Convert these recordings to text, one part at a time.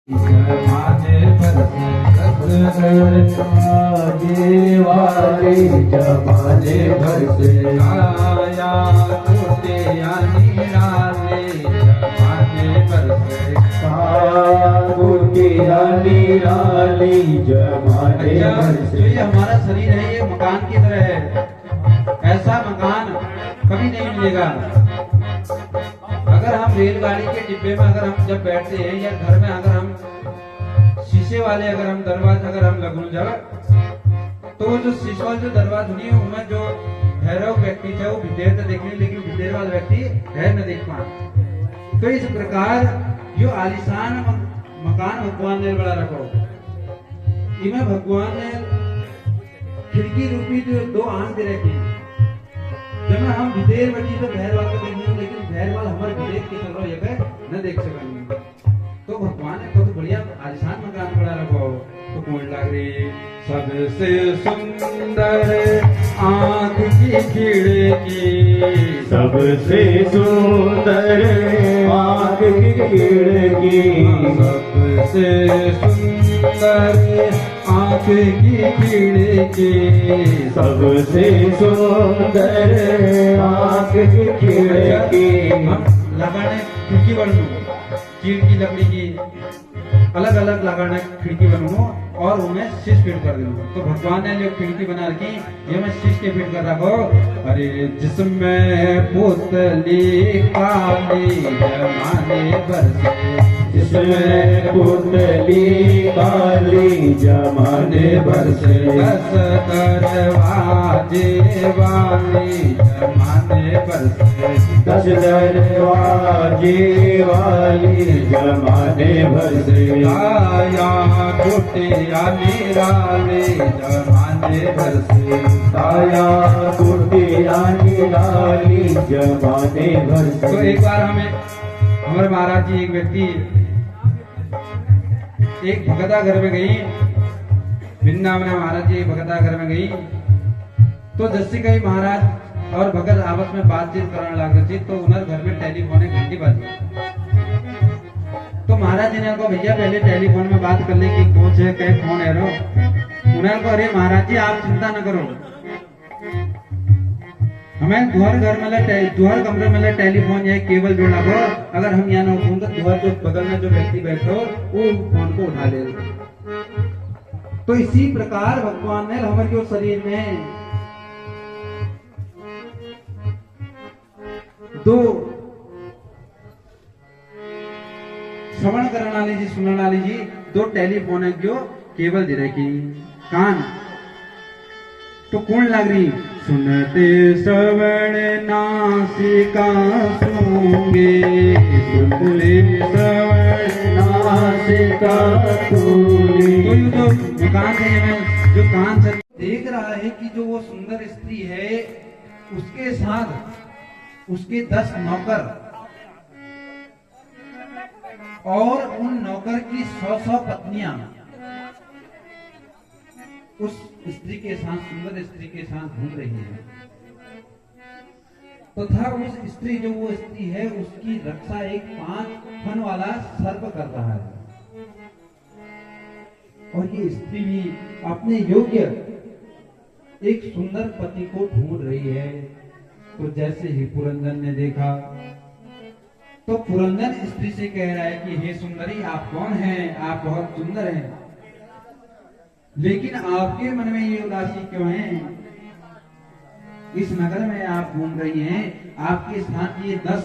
जमाने भर से वाले जमाने भर से आया टूटे निराले जमाने भर से आया टूटे निराले जमाने भर से। ये हमारा शरीर है, ये मकान की तरह है। ऐसा मकान कभी नहीं मिलेगा। अगर हम रेलगाड़ी के डिब्बे में अगर हम जब बैठते हैं या घर में अगर हम शीशे वाले अगर हम दरवाजा अगर हम लगुन जाए तो जो शीशे वाले जो दरवाजा हुई है उनमें जो भैरव व्यक्ति थे वो विदेर तो देखने लेकिन विदेर वाला व्यक्ति भैर न देख पा। तो इस प्रकार जो आलिशान मकान भगवान ने बड़ा रखो इनमें भगवान ने खिड़की रूपी जो दो आंख दे रखी। जब हम विदेर बची तो भैर वाला को देखने लेकिन भैर वाला हमारे विदेर की तरह ये न देख सकेंगे। तो भगवान ने तो बढ़िया आलिशान मकान बड़ा रखो तो कौन लग रही सबसे सुंदर आंख की खिड़की सबसे सुंदर आंख की खिड़की सबसे सुंदर आंख की खिड़की सबसे सुंदर आंख की खिड़की। लगाने खिड़की बनू चीड़ की लकड़ी की अलग अलग लगाने खिड़की बनू और उन्हें शीश फिट कर दूँ। तो भगवान ने जो खिड़की बना रखी ये मैं शीश के फिट कर रखो। अरे जिसमें पुतली काली जमाने बरसे जिसमें पुतली काली जमाने भर से 10 दरवाजे वाली जमाने बरसे 10 दरवाजे वाली जमाने भर से आया टूटिया निराले जमाने भर से आया कुटिया निराली जमाने भर तो से। एक बार हमारे महाराज जी एक व्यक्ति एक भगता घर में गई वृंदावन महाराज जी एक भगता घर में गई तो जैसे कहीं महाराज और भगत आपस में बातचीत करने लगे थी तो उन्हें घर में टेलीफोन घंटी बजी। तो महाराज जी ने कहा भैया पहले टेलीफोन में बात कर ले कि कौन है कहीं कौन है रो। उन्होंने कहा अरे महाराज जी आप चिंता न करो हमें दुहर घर में दुहर कमरे में टेलीफोन या केबल जोड़ा हो। अगर हम यहाँ ना उठूंगे तो दुहर जो बगल में जो व्यक्ति बैठो वो फोन को उठा ले। तो इसी प्रकार भगवान ने हमारे जो शरीर में दो श्रवण करने वाली जी सुनने वाली जी दो टेलीफोन है जो केबल दे रखी कान तो कौन लग रही सुनते श्रवण नासिका सूंगे सुनते श्रवण नासिका सूंगे। तो ये जो मकान है जो कान से देख रहा है कि जो वो सुंदर स्त्री है उसके साथ उसके 10 नौकर और उन नौकर की 100 पत्नियां उस स्त्री के साथ सुंदर स्त्री के साथ घूम रही है तथा उस स्त्री जो वो स्त्री है उसकी रक्षा एक 5 फन वाला सर्प कर रहा है। और ये स्त्री भी अपने योग्य एक सुंदर पति को ढूंढ रही है। तो जैसे ही पुरंदर ने देखा तो पुरंदर स्त्री से कह रहा है कि हे सुंदरी आप कौन हैं आप बहुत सुंदर हैं लेकिन आपके मन में ये उदासी क्यों है। इस नगर में आप घूम रही हैं आपके साथ ये 10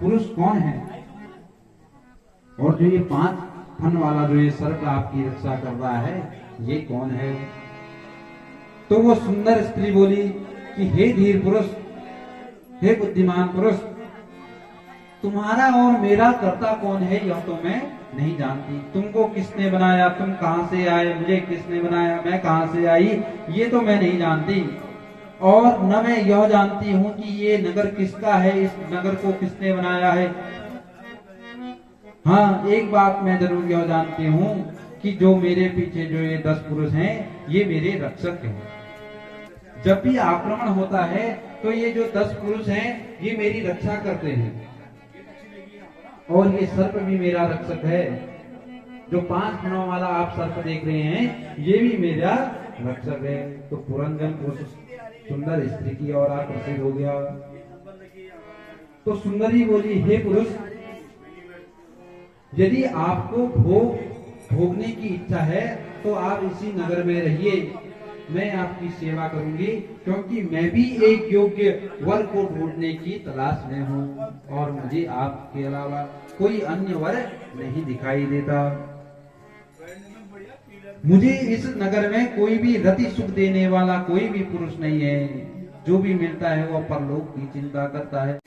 पुरुष कौन हैं और जो ये 5 फन वाला जो ये सर्प आपकी रक्षा कर रहा है ये कौन है। तो वो सुंदर स्त्री बोली कि हे धीर पुरुष हे बुद्धिमान पुरुष तुम्हारा और मेरा कर्ता कौन है यह तो मैं नहीं जानती। तुमको किसने बनाया तुम कहां से आए मुझे किसने बनाया मैं कहां से आई ये तो मैं नहीं जानती। और न मैं यह जानती हूं कि ये नगर किसका है इस नगर को किसने बनाया है। हाँ एक बात मैं जरूर यह जानती हूं कि जो मेरे पीछे जो ये 10 पुरुष हैं ये मेरे रक्षक हैं। जब भी आक्रमण होता है तो ये जो 10 पुरुष हैं ये मेरी रक्षा करते हैं और ये सर्प भी मेरा रक्षक है। जो 5 गुणों वाला आप सर्प देख रहे हैं ये भी मेरा रक्षक है। तो पुरंदर उस सुंदर स्त्री की ओर आकर्षित हो गया। तो सुंदरी बोली, हे पुरुष, यदि आपको भोगने की इच्छा है तो आप इसी नगर में रहिए, मैं आपकी सेवा करूंगी, क्योंकि मैं भी एक योग्य वर को ढूंढने की तलाश में हूँ और मुझे आपके अलावा कोई अन्य वर नहीं दिखाई देता। मुझे इस नगर में कोई भी रति सुख देने वाला कोई भी पुरुष नहीं है। जो भी मिलता है वो परलोक की चिंता करता है।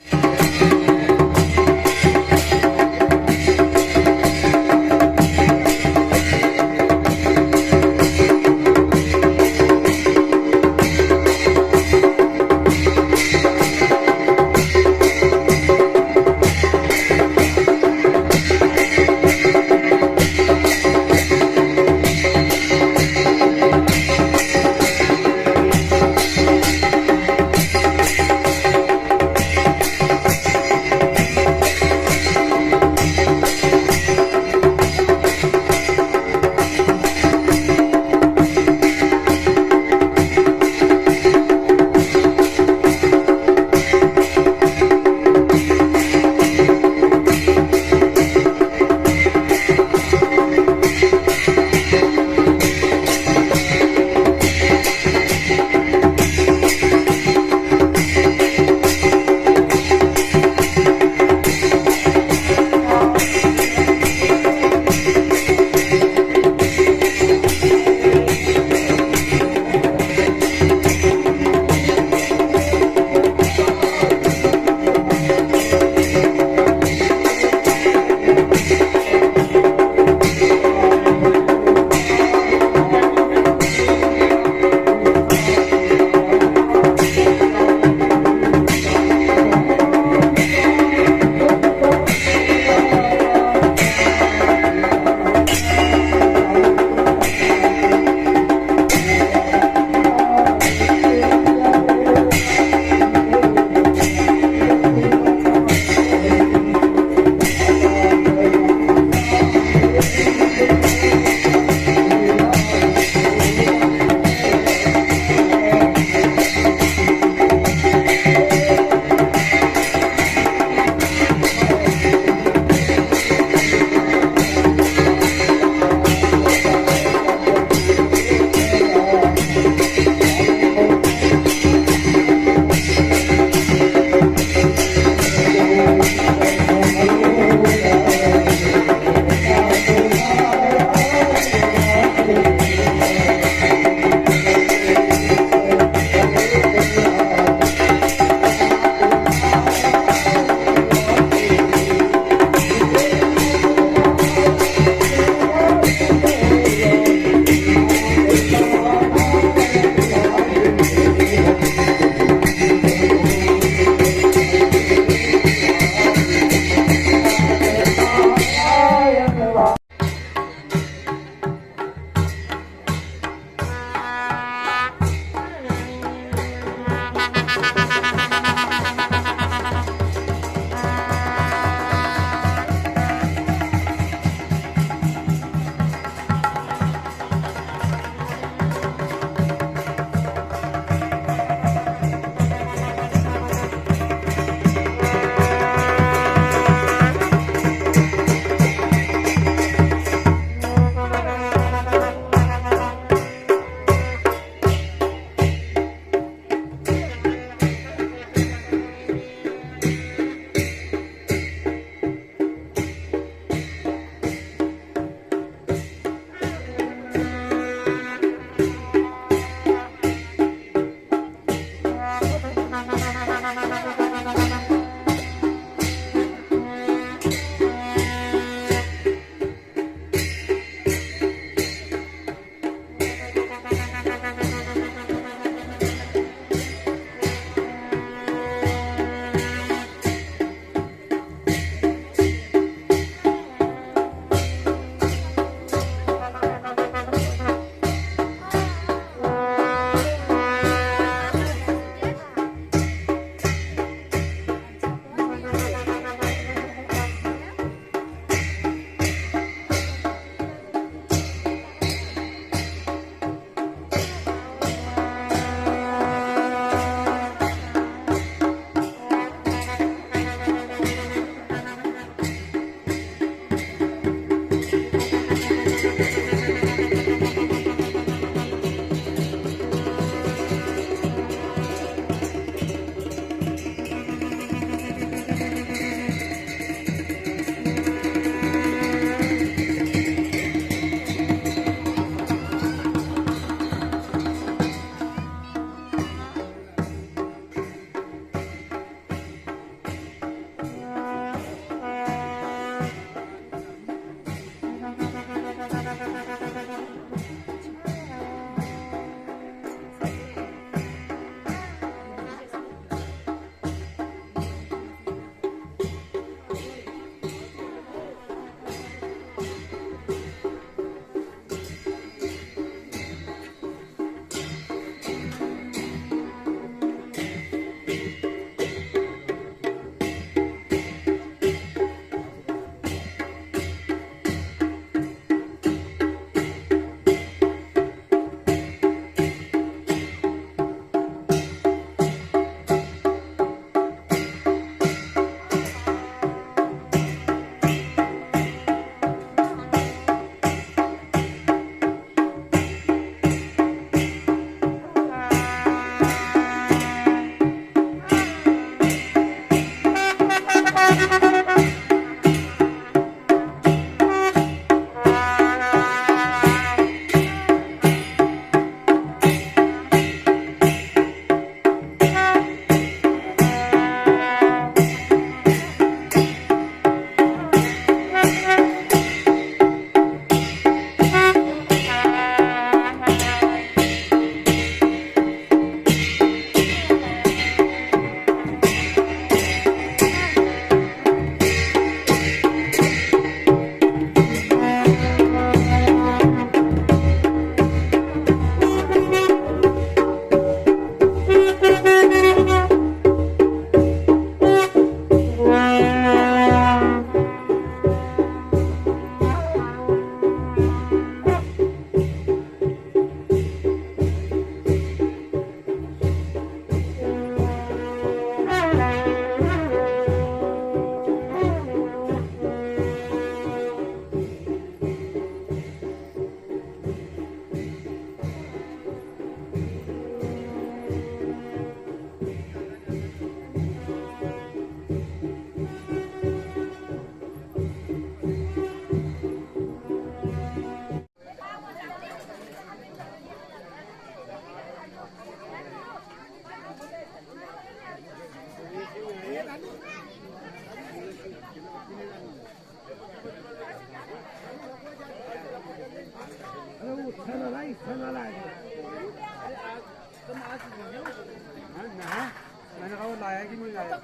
मैंने कहा वो लाया कि नहीं लाया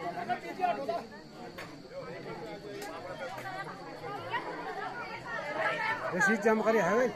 रसीद जमा करे है भाई